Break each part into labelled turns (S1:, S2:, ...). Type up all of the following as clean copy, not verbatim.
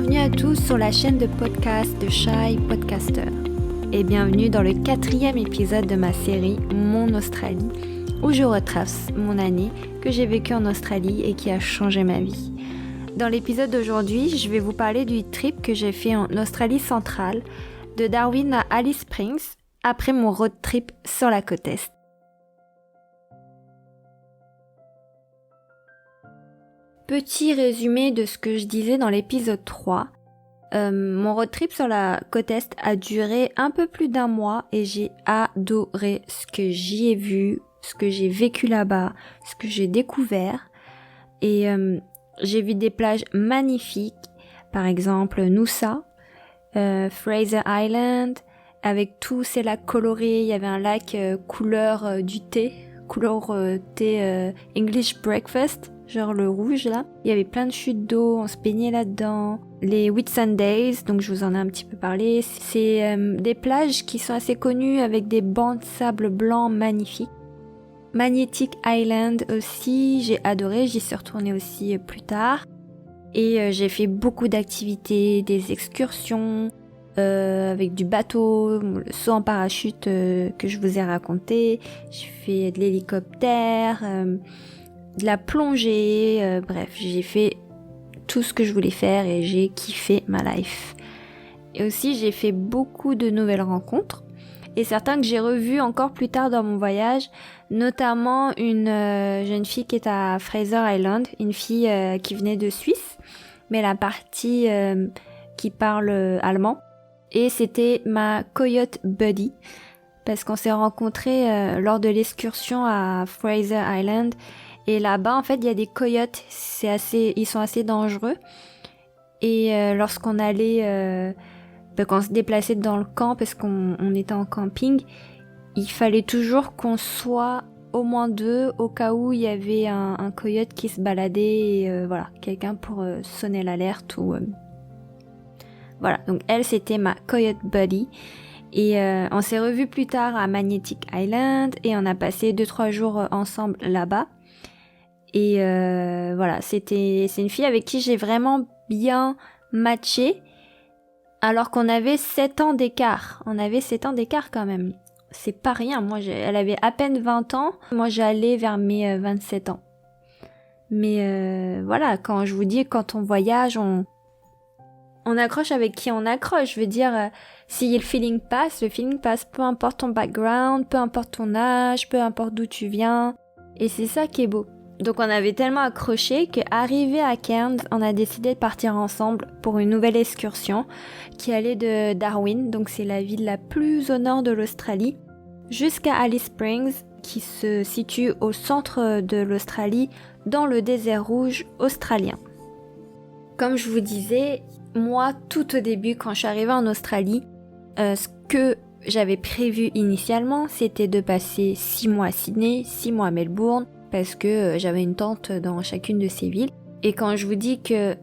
S1: Bienvenue à tous sur la chaîne de podcast de Shy Podcaster. Et bienvenue dans le 4e épisode de ma série Mon Australie, où je retrace mon année que j'ai vécue en Australie et qui a changé ma vie. Dans l'épisode d'aujourd'hui, je vais vous parler du trip que j'ai fait en Australie centrale, de Darwin à Alice Springs, après mon road trip sur la côte Est. Petit résumé de ce que je disais dans l'épisode 3. Mon road trip sur la côte Est a duré un peu plus d'1 mois et j'ai adoré ce que j'y ai vu, ce que j'ai vécu là-bas, ce que j'ai découvert. Et j'ai vu des plages magnifiques, par exemple Noosa, Fraser Island, avec tous ces lacs colorés. Il y avait un lac couleur du thé, couleur thé English breakfast, genre le rouge là. Il y avait plein de chutes d'eau, on se baignait là-dedans. Les Whitsundays, donc je vous en ai un petit peu parlé, c'est des plages qui sont assez connues avec des bancs de sable blanc magnifiques. Magnetic Island aussi, j'ai adoré, j'y suis retournée aussi plus tard. Et j'ai fait beaucoup d'activités, des excursions, avec du bateau, le saut en parachute que je vous ai raconté. J'ai fait de l'hélicoptère, de la plongée, bref, j'ai fait tout ce que je voulais faire et j'ai kiffé ma life. Et aussi, j'ai fait beaucoup de nouvelles rencontres et certains que j'ai revus encore plus tard dans mon voyage, notamment une jeune fille qui est à Fraser Island, une fille qui venait de Suisse, mais la partie qui parle allemand. Et c'était ma coyote buddy, parce qu'on s'est rencontrés lors de l'excursion à Fraser Island. Et là-bas, en fait, il y a des coyotes, ils sont assez dangereux. Et lorsqu'on allait, quand on se déplaçait dans le camp, parce qu'on était en camping, il fallait toujours qu'on soit au moins 2, au cas où il y avait un coyote qui se baladait, et voilà, quelqu'un pour sonner l'alerte ou... Voilà, donc elle, c'était ma coyote buddy. Et on s'est revus plus tard à Magnetic Island, et on a passé 2-3 jours ensemble là-bas. Et voilà, c'est une fille avec qui j'ai vraiment bien matché, alors qu'on avait 7 ans d'écart. On avait 7 ans d'écart quand même. C'est pas rien. Moi, elle avait à peine 20 ans. Moi, j'allais vers mes 27 ans. Mais voilà, quand je vous dis, quand on voyage, on accroche avec qui on accroche. Je veux dire, si le feeling passe, peu importe ton background, peu importe ton âge, peu importe d'où tu viens. Et c'est ça qui est beau. Donc on avait tellement accroché qu'arrivé à Cairns, on a décidé de partir ensemble pour une nouvelle excursion qui allait de Darwin, donc c'est la ville la plus au nord de l'Australie, jusqu'à Alice Springs, qui se situe au centre de l'Australie, dans le désert rouge australien. Comme je vous disais, moi, tout au début, quand je suis arrivée en Australie, ce que j'avais prévu initialement, c'était de passer 6 mois à Sydney, 6 mois à Melbourne, parce que j'avais une tante dans chacune de ces villes. Et quand je vous dis que,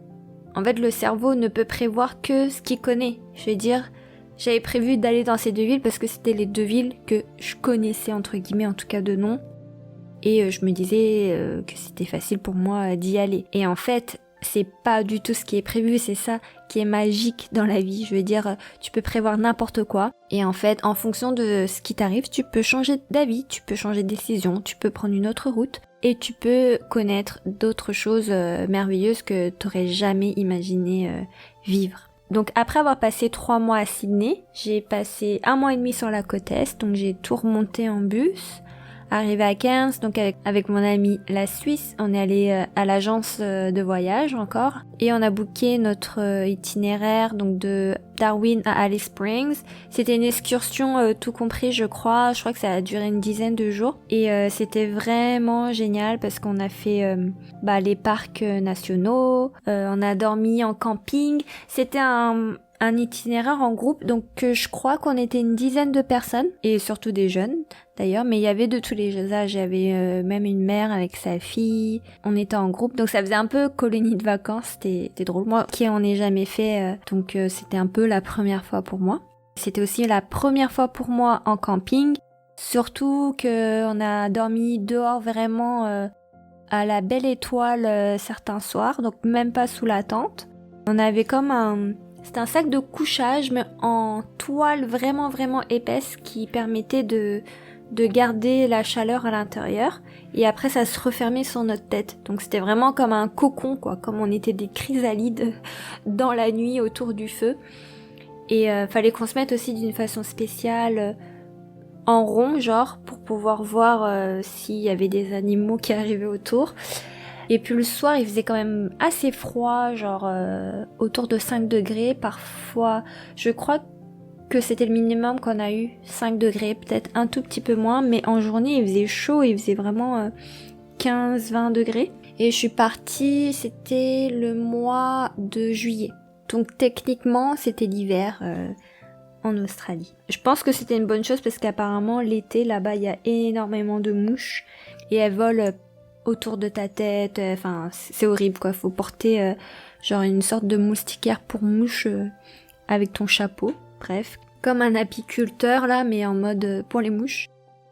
S1: en fait, le cerveau ne peut prévoir que ce qu'il connaît. Je veux dire, j'avais prévu d'aller dans ces 2 villes parce que c'était les 2 villes que je connaissais, entre guillemets, en tout cas de nom. Et je me disais que c'était facile pour moi d'y aller. Et en fait, c'est pas du tout ce qui est prévu, c'est ça qui est magique dans la vie. Je veux dire, tu peux prévoir n'importe quoi. Et en fait, en fonction de ce qui t'arrive, tu peux changer d'avis, tu peux changer de décision, tu peux prendre une autre route. Et tu peux connaître d'autres choses merveilleuses que t'aurais jamais imaginé vivre. Donc après avoir passé 3 mois à Sydney, j'ai passé 1 mois et demi sur la côte Est, donc j'ai tout remonté en bus. Arrivé à Cairns, donc avec mon amie la Suisse, on est allé à l'agence de voyage encore et on a booké notre itinéraire donc de Darwin à Alice Springs. C'était une excursion tout compris, je crois que ça a duré une dizaine de jours et c'était vraiment génial parce qu'on a fait les parcs nationaux, on a dormi en camping. C'était un itinéraire en groupe, donc je crois qu'on était une dizaine de personnes, et surtout des jeunes d'ailleurs, mais il y avait de tous les âges, il y avait même une mère avec sa fille, on était en groupe, donc ça faisait un peu colonie de vacances, c'était drôle. Moi qui en ai jamais fait, donc c'était un peu la première fois pour moi. C'était aussi la première fois pour moi en camping, surtout qu'on a dormi dehors vraiment à la belle étoile certains soirs, donc même pas sous la tente. On avait c'était un sac de couchage, mais en toile vraiment vraiment épaisse qui permettait de garder la chaleur à l'intérieur. Et après, ça se refermait sur notre tête. Donc c'était vraiment comme un cocon, quoi. Comme on était des chrysalides dans la nuit autour du feu. Et fallait qu'on se mette aussi d'une façon spéciale, en rond, genre, pour pouvoir voir s'il y avait des animaux qui arrivaient autour. Et puis le soir, il faisait quand même assez froid, genre autour de 5 degrés. Parfois, je crois que c'était le minimum qu'on a eu, 5 degrés, peut-être un tout petit peu moins. Mais en journée, il faisait chaud, il faisait vraiment 15-20 degrés. Et je suis partie, c'était le mois de juillet. Donc techniquement, c'était l'hiver en Australie. Je pense que c'était une bonne chose parce qu'apparemment, l'été, là-bas, il y a énormément de mouches. Et elles volent autour de ta tête, enfin c'est horrible quoi, faut porter genre une sorte de moustiquaire pour mouche avec ton chapeau, bref, comme un apiculteur là mais en mode pour les mouches,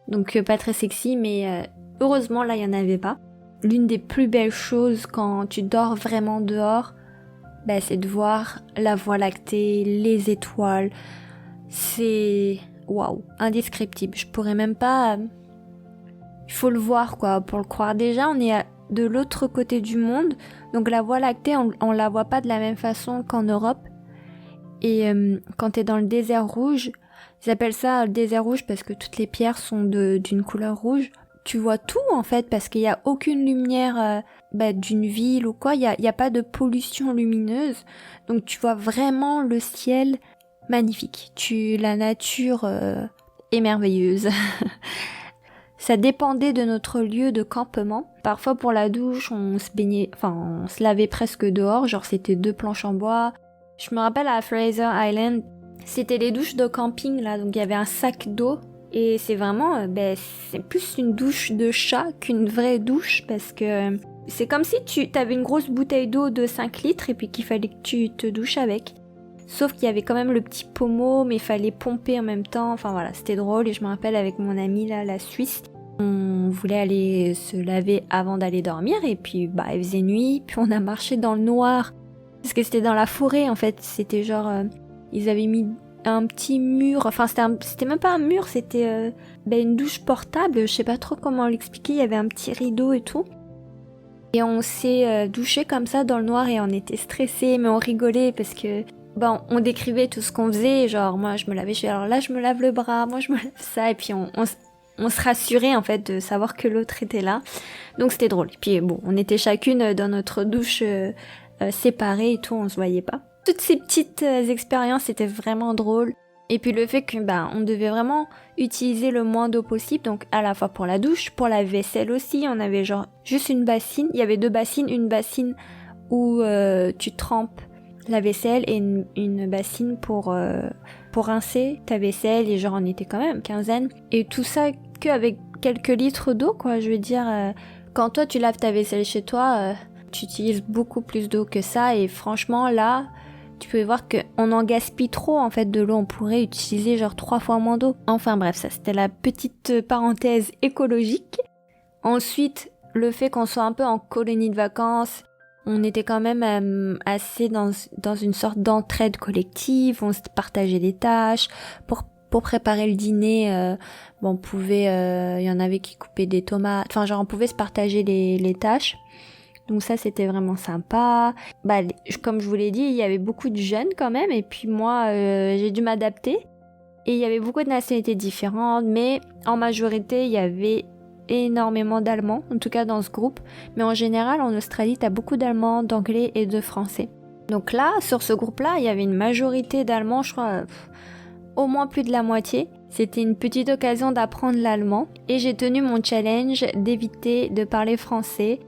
S1: donc pas très sexy mais heureusement là il y en avait pas. L'une des plus belles choses quand tu dors vraiment dehors, c'est de voir la Voie lactée, les étoiles, c'est waouh, indescriptible, je pourrais même pas... Il faut le voir quoi, pour le croire. Déjà, on est de l'autre côté du monde, donc la Voie lactée, on la voit pas de la même façon qu'en Europe. Et quand t'es dans le désert rouge, ils appellent ça le désert rouge parce que toutes les pierres sont d'une couleur rouge. Tu vois tout en fait parce qu'il y a aucune lumière d'une ville ou quoi. Il y a pas de pollution lumineuse, donc tu vois vraiment le ciel magnifique. La nature est merveilleuse. Ça dépendait de notre lieu de campement. Parfois pour la douche, on se lavait presque dehors, genre c'était 2 planches en bois. Je me rappelle à Fraser Island, c'était les douches de camping là, donc il y avait un sac d'eau. Et c'est vraiment, c'est plus une douche de chat qu'une vraie douche parce que c'est comme si t'avais une grosse bouteille d'eau de 5 litres et puis qu'il fallait que tu te douches avec. Sauf qu'il y avait quand même le petit pommeau, mais il fallait pomper en même temps. Enfin voilà, c'était drôle. Et je me rappelle avec mon amie là, la Suisse, on voulait aller se laver avant d'aller dormir. Et puis il faisait nuit, puis on a marché dans le noir. Parce que c'était dans la forêt en fait. C'était genre, ils avaient mis un petit mur. Enfin c'était même pas un mur, c'était une douche portable. Je sais pas trop comment l'expliquer. Il y avait un petit rideau et tout. Et on s'est douché comme ça dans le noir et on était stressés, mais on rigolait parce que on décrivait tout ce qu'on faisait, genre moi je me lavais, alors là je me lave le bras, moi je me lave ça, et puis on se rassurait en fait de savoir que l'autre était là, donc c'était drôle. Et puis on était chacune dans notre douche séparée et tout, on se voyait pas. Toutes ces petites expériences étaient vraiment drôles. Et puis le fait que on devait vraiment utiliser le moins d'eau possible, donc à la fois pour la douche, pour la vaisselle aussi, on avait genre juste une bassine, il y avait 2 bassines, une bassine où tu trempes la vaisselle et une bassine pour rincer ta vaisselle, et genre on était quand même quinzaine, et tout ça qu'avec quelques litres d'eau quoi. Je veux dire, quand toi tu laves ta vaisselle chez toi, tu utilises beaucoup plus d'eau que ça, et franchement là tu peux voir qu'on en gaspille trop en fait de l'eau, on pourrait utiliser genre 3 fois moins d'eau. Enfin bref, ça c'était la petite parenthèse écologique. Ensuite, le fait qu'on soit un peu en colonie de vacances, on était quand même assez dans une sorte d'entraide collective, on se partageait des tâches. Pour préparer le dîner, on pouvait, y en avait qui coupaient des tomates, enfin genre on pouvait se partager les tâches. Donc ça c'était vraiment sympa. Comme je vous l'ai dit, il y avait beaucoup de jeunes quand même, et puis moi j'ai dû m'adapter. Et il y avait beaucoup de nationalités différentes, mais en majorité il y avait énormément d'Allemands, en tout cas dans ce groupe. Mais en général en Australie t'as beaucoup d'Allemands, d'Anglais et de Français. Donc là, sur ce groupe-là, il y avait une majorité d'Allemands, je crois au moins plus de la moitié. C'était une petite occasion d'apprendre l'allemand, et j'ai tenu mon challenge d'éviter de parler français.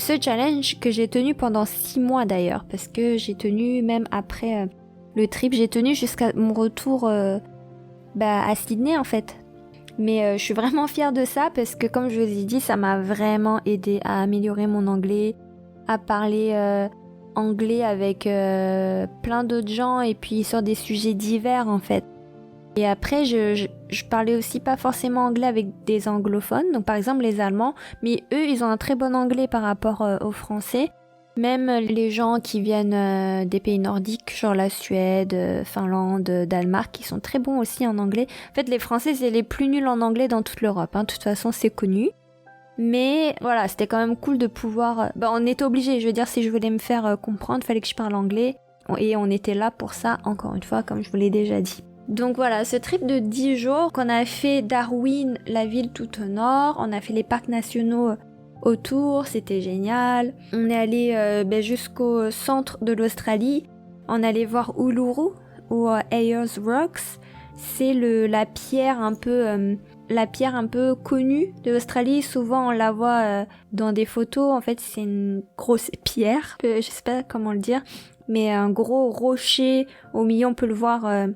S1: Ce challenge que j'ai tenu pendant 6 mois d'ailleurs, parce que j'ai tenu même après le trip, j'ai tenu jusqu'à mon retour à Sydney en fait. Mais je suis vraiment fière de ça parce que comme je vous ai dit, ça m'a vraiment aidé à améliorer mon anglais, à parler anglais avec plein d'autres gens, et puis sur des sujets divers en fait. Et après, je parlais aussi pas forcément anglais avec des anglophones, donc par exemple les Allemands, mais eux, ils ont un très bon anglais par rapport aux Français. Même les gens qui viennent des pays nordiques, genre la Suède, Finlande, Danemark, qui sont très bons aussi en anglais. En fait, les Français, c'est les plus nuls en anglais dans toute l'Europe. De toute façon, c'est connu. Mais voilà, c'était quand même cool de pouvoir... on était obligé, je veux dire, si je voulais me faire comprendre, fallait que je parle anglais. Et on était là pour ça, encore une fois, comme je vous l'ai déjà dit. Donc voilà, ce trip de 10 jours qu'on a fait Darwin, la ville tout au nord, on a fait les parcs nationaux autour, c'était génial. On est allé jusqu'au centre de l'Australie, on allait voir Uluru ou Ayers Rocks. C'est la pierre un peu connue de l'Australie. Souvent on la voit dans des photos. En fait, c'est une grosse pierre, je sais pas comment le dire, mais un gros rocher au milieu. On peut le voir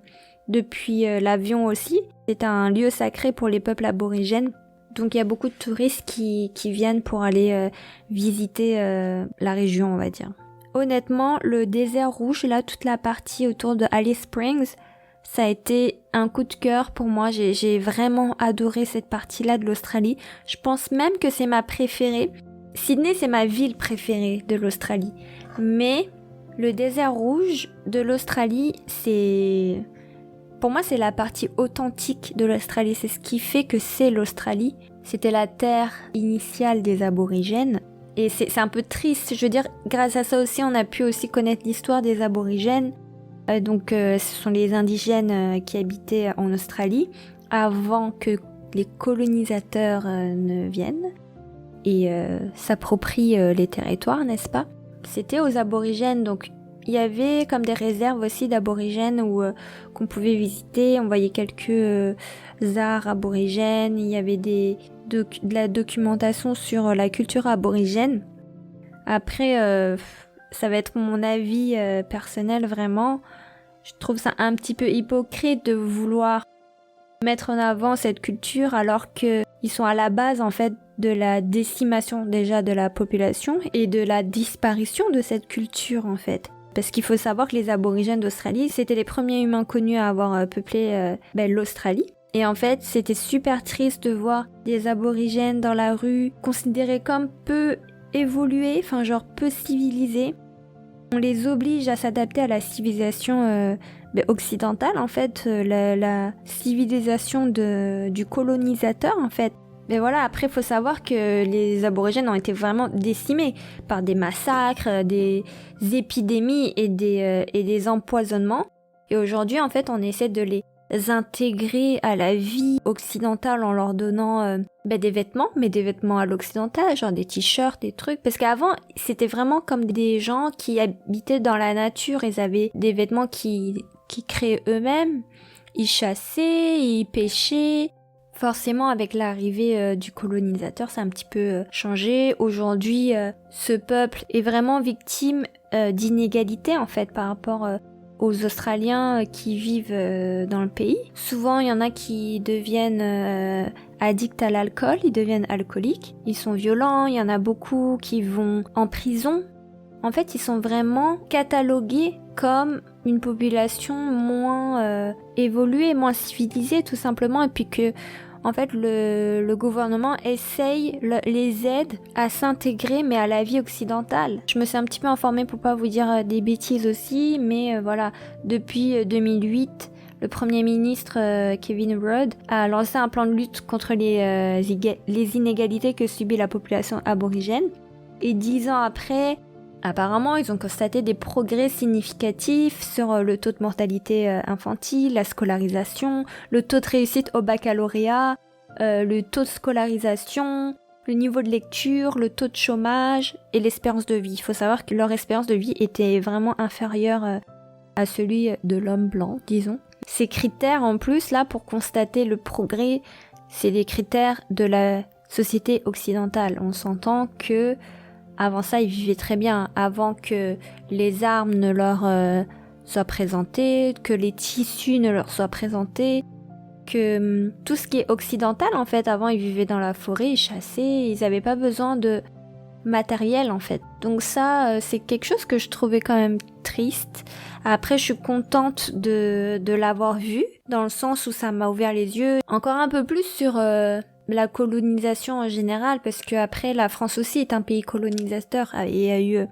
S1: depuis l'avion aussi. C'est un lieu sacré pour les peuples aborigènes. Donc il y a beaucoup de touristes qui viennent pour aller visiter la région, on va dire. Honnêtement, le désert rouge, là, toute la partie autour de Alice Springs, ça a été un coup de cœur pour moi. J'ai vraiment adoré cette partie-là de l'Australie. Je pense même que c'est ma préférée. Sydney, c'est ma ville préférée de l'Australie. Mais le désert rouge de l'Australie, pour moi, c'est la partie authentique de l'Australie. C'est ce qui fait que c'est l'Australie. C'était la terre initiale des aborigènes. Et c'est un peu triste. Je veux dire, grâce à ça aussi, on a pu aussi connaître l'histoire des aborigènes. Ce sont les indigènes qui habitaient en Australie avant que les colonisateurs ne viennent et s'approprient les territoires, n'est-ce pas? C'était aux aborigènes, donc il y avait comme des réserves aussi d'aborigènes qu'on pouvait visiter. On voyait quelques arts aborigènes, il y avait de la documentation sur la culture aborigène. Après, ça va être mon avis personnel vraiment. Je trouve ça un petit peu hypocrite de vouloir mettre en avant cette culture alors qu'ils sont à la base en fait de la décimation déjà de la population et de la disparition de cette culture en fait. Parce qu'il faut savoir que les aborigènes d'Australie, c'était les premiers humains connus à avoir peuplé l'Australie. Et en fait, c'était super triste de voir des aborigènes dans la rue considérés comme peu évolués, enfin genre peu civilisés. On les oblige à s'adapter à la civilisation occidentale, en fait, la civilisation du colonisateur, en fait. Mais voilà, après, il faut savoir que les aborigènes ont été vraiment décimés par des massacres, des épidémies et des empoisonnements. Et aujourd'hui, en fait, on essaie de les intégrer à la vie occidentale en leur donnant des vêtements, mais des vêtements à l'occidental, genre des t-shirts, des trucs. Parce qu'avant, c'était vraiment comme des gens qui habitaient dans la nature. Ils avaient des vêtements qui créaient eux-mêmes. Ils chassaient, ils pêchaient. Forcément, avec l'arrivée du colonisateur, ça a un petit peu changé. Aujourd'hui, ce peuple est vraiment victime d'inégalités, en fait, par rapport aux Australiens qui vivent dans le pays. Souvent, il y en a qui deviennent addicts à l'alcool, ils deviennent alcooliques. Ils sont violents, il y en a beaucoup qui vont en prison. En fait, ils sont vraiment catalogués comme une population moins évoluée, moins civilisée, tout simplement. Et puis que, en fait, le gouvernement essaye, les aide à s'intégrer, mais à la vie occidentale. Je me suis un petit peu informée pour pas vous dire des bêtises aussi, mais voilà, depuis 2008, le Premier ministre Kevin Rudd a lancé un plan de lutte contre les inégalités que subit la population aborigène. Et 10 ans après, apparemment, ils ont constaté des progrès significatifs sur le taux de mortalité infantile, la scolarisation, le taux de réussite au baccalauréat, le taux de scolarisation, le niveau de lecture, le taux de chômage et l'espérance de vie. Il faut savoir que leur espérance de vie était vraiment inférieure à celui de l'homme blanc, disons. Ces critères, en plus, là, pour constater le progrès, c'est les critères de la société occidentale. On s'entend que avant ça, ils vivaient très bien, avant que les armes ne leur soient présentées, que les tissus ne leur soient présentés, que tout ce qui est occidental, en fait, avant, ils vivaient dans la forêt, ils chassaient, ils n'avaient pas besoin de matériel, en fait. Donc ça, c'est quelque chose que je trouvais quand même triste. Après, je suis contente de l'avoir vu, dans le sens où ça m'a ouvert les yeux encore un peu plus sur la colonisation en général, parce que après la France aussi est un pays colonisateur et a eu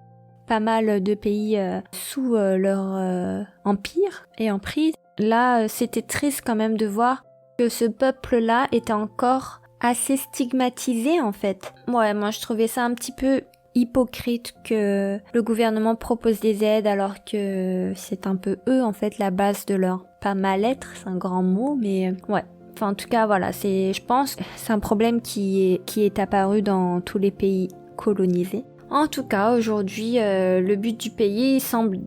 S1: pas mal de pays sous leur empire et emprise. Là, c'était triste quand même de voir que ce peuple-là était encore assez stigmatisé en fait. Ouais, moi je trouvais ça un petit peu hypocrite que le gouvernement propose des aides alors que c'est un peu eux en fait la base de leur pas mal-être, c'est un grand mot, mais ouais. Enfin en tout cas voilà, je pense c'est un problème qui est apparu dans tous les pays colonisés. En tout cas aujourd'hui le but du pays semble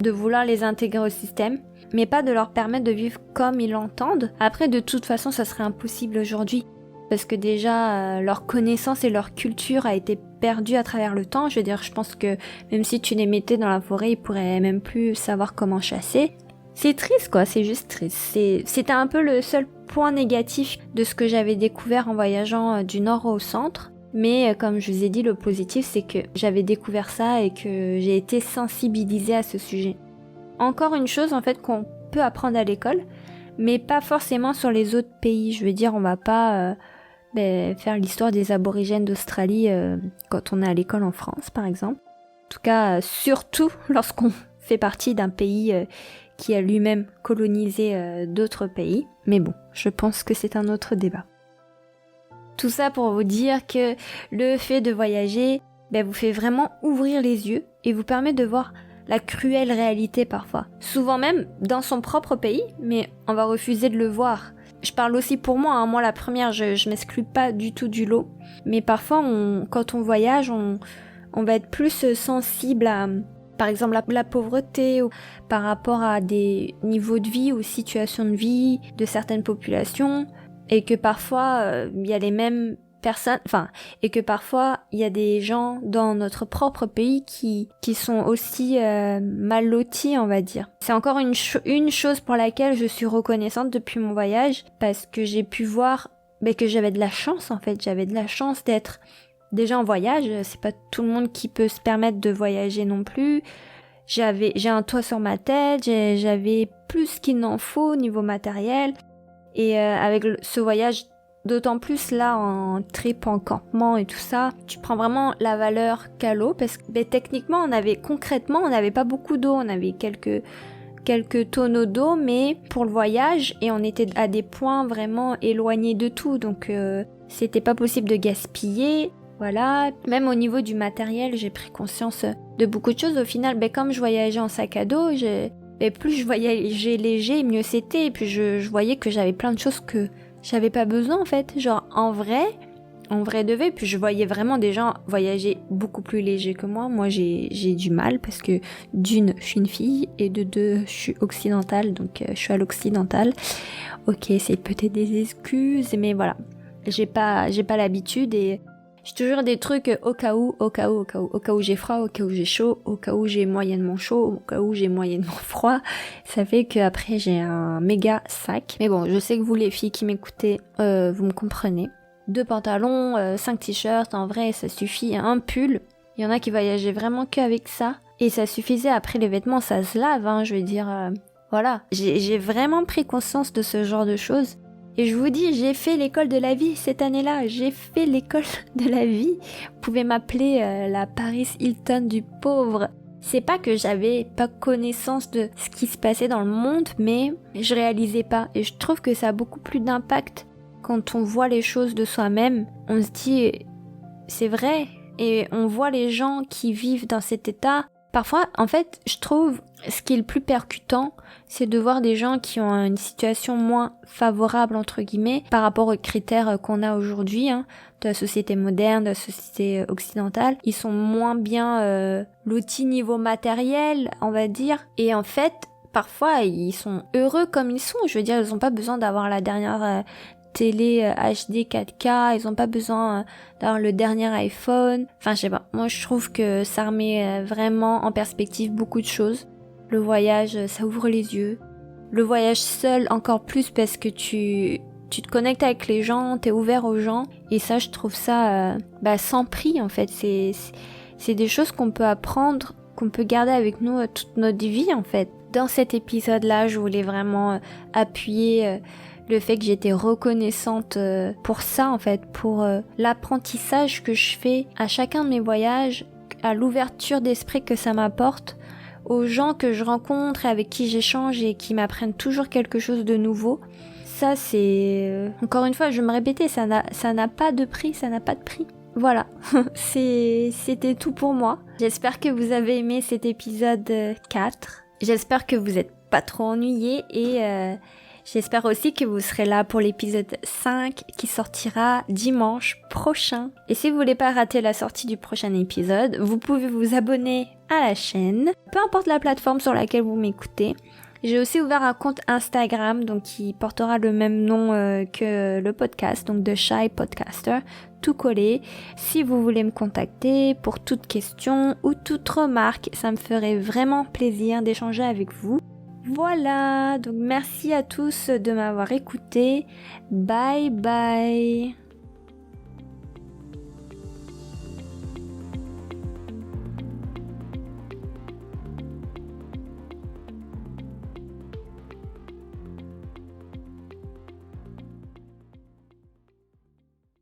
S1: de vouloir les intégrer au système, mais pas de leur permettre de vivre comme ils l'entendent. Après de toute façon ça serait impossible aujourd'hui. Parce que déjà, leur connaissance et leur culture a été perdue à travers le temps. Je veux dire, je pense que même si tu les mettais dans la forêt, ils pourraient même plus savoir comment chasser. C'est triste quoi, c'est juste triste. C'était un peu le seul point négatif de ce que j'avais découvert en voyageant du nord au centre. Mais comme je vous ai dit, le positif c'est que j'avais découvert ça et que j'ai été sensibilisée à ce sujet. Encore une chose en fait qu'on peut apprendre à l'école, mais pas forcément sur les autres pays. Je veux dire, on va pas... faire l'histoire des aborigènes d'Australie quand on est à l'école en France, par exemple. En tout cas, surtout lorsqu'on fait partie d'un pays qui a lui-même colonisé d'autres pays. Mais bon, je pense que c'est un autre débat. Tout ça pour vous dire que le fait de voyager vous fait vraiment ouvrir les yeux et vous permet de voir la cruelle réalité parfois. Souvent même dans son propre pays, mais on va refuser de le voir. Je parle aussi pour moi, hein. Moi la première, je m'exclus pas du tout du lot. Mais parfois, quand on voyage, on va être plus sensible à, par exemple, la pauvreté, ou par rapport à des niveaux de vie ou situations de vie de certaines populations. Et que parfois, il y a les mêmes personnes, et que parfois, il y a des gens dans notre propre pays qui sont aussi mal lotis, on va dire. C'est encore une chose pour laquelle je suis reconnaissante depuis mon voyage, parce que j'ai pu voir que j'avais de la chance, en fait. J'avais de la chance d'être déjà en voyage. C'est pas tout le monde qui peut se permettre de voyager non plus. J'ai un toit sur ma tête, j'avais plus qu'il n'en faut au niveau matériel. Et avec ce voyage, d'autant plus là en trip, en campement et tout ça, tu prends vraiment la valeur qu'a l'eau, parce que techniquement on n'avait pas beaucoup d'eau, on avait quelques tonneaux d'eau, mais pour le voyage, et on était à des points vraiment éloignés de tout, donc c'était pas possible de gaspiller. Voilà, même au niveau du matériel, j'ai pris conscience de beaucoup de choses. Au final, comme je voyageais en sac à dos, plus je voyageais léger, mieux c'était. Et puis je voyais que j'avais plein de choses que j'avais pas besoin en fait. Genre en vrai de vrai. Puis je voyais vraiment des gens voyager beaucoup plus léger que moi. Moi j'ai du mal parce que d'une, je suis une fille, et de deux, je suis occidentale, donc je suis à l'occidentale. Ok, c'est peut-être des excuses, mais voilà. J'ai pas l'habitude, et j'ai toujours des trucs au cas où j'ai froid, au cas où j'ai chaud, au cas où j'ai moyennement chaud, au cas où j'ai moyennement froid. Ça fait qu'après j'ai un méga sac. Mais bon, je sais que vous les filles qui m'écoutez, vous me comprenez. 2 pantalons, 5 t-shirts, en vrai ça suffit. Un pull, il y en a qui voyageaient vraiment qu'avec ça. Et ça suffisait. Après les vêtements ça se lave, hein, je veux dire, voilà. J'ai vraiment pris conscience de ce genre de choses. Et je vous dis, j'ai fait l'école de la vie cette année-là. J'ai fait l'école de la vie. Vous pouvez m'appeler la Paris Hilton du pauvre. C'est pas que j'avais pas connaissance de ce qui se passait dans le monde, mais je réalisais pas. Et je trouve que ça a beaucoup plus d'impact quand on voit les choses de soi-même. On se dit, c'est vrai. Et on voit les gens qui vivent dans cet état. Parfois, en fait, je trouve, ce qui est le plus percutant, c'est de voir des gens qui ont une situation moins favorable, entre guillemets, par rapport aux critères qu'on a aujourd'hui, hein, de la société moderne, de la société occidentale. Ils sont moins bien lotis niveau matériel, on va dire. Et en fait, parfois, ils sont heureux comme ils sont. Je veux dire, ils n'ont pas besoin d'avoir la dernière télé HD 4K, ils ont pas besoin d'avoir le dernier iPhone. Enfin, je sais pas. Moi, je trouve que ça remet vraiment en perspective beaucoup de choses. Le voyage, ça ouvre les yeux. Le voyage seul, encore plus, parce que tu te connectes avec les gens, t'es ouvert aux gens. Et ça, je trouve ça sans prix, en fait. C'est des choses qu'on peut apprendre, qu'on peut garder avec nous toute notre vie, en fait. Dans cet épisode-là, je voulais vraiment appuyer le fait que j'étais reconnaissante pour ça, en fait, pour l'apprentissage que je fais à chacun de mes voyages, à l'ouverture d'esprit que ça m'apporte, aux gens que je rencontre et avec qui j'échange et qui m'apprennent toujours quelque chose de nouveau. Ça c'est... Encore une fois, je vais me répéter, ça n'a pas de prix, ça n'a pas de prix. Voilà, c'était tout pour moi. J'espère que vous avez aimé cet épisode 4. J'espère que vous n'êtes pas trop ennuyés et j'espère aussi que vous serez là pour l'épisode 5 qui sortira dimanche prochain. Et si vous voulez pas rater la sortie du prochain épisode, vous pouvez vous abonner à la chaîne, peu importe la plateforme sur laquelle vous m'écoutez. J'ai aussi ouvert un compte Instagram donc qui portera le même nom que le podcast, donc The Shy Podcaster, tout collé. Si vous voulez me contacter pour toute question ou toute remarque, ça me ferait vraiment plaisir d'échanger avec vous. Voilà, donc merci à tous de m'avoir écouté. Bye bye.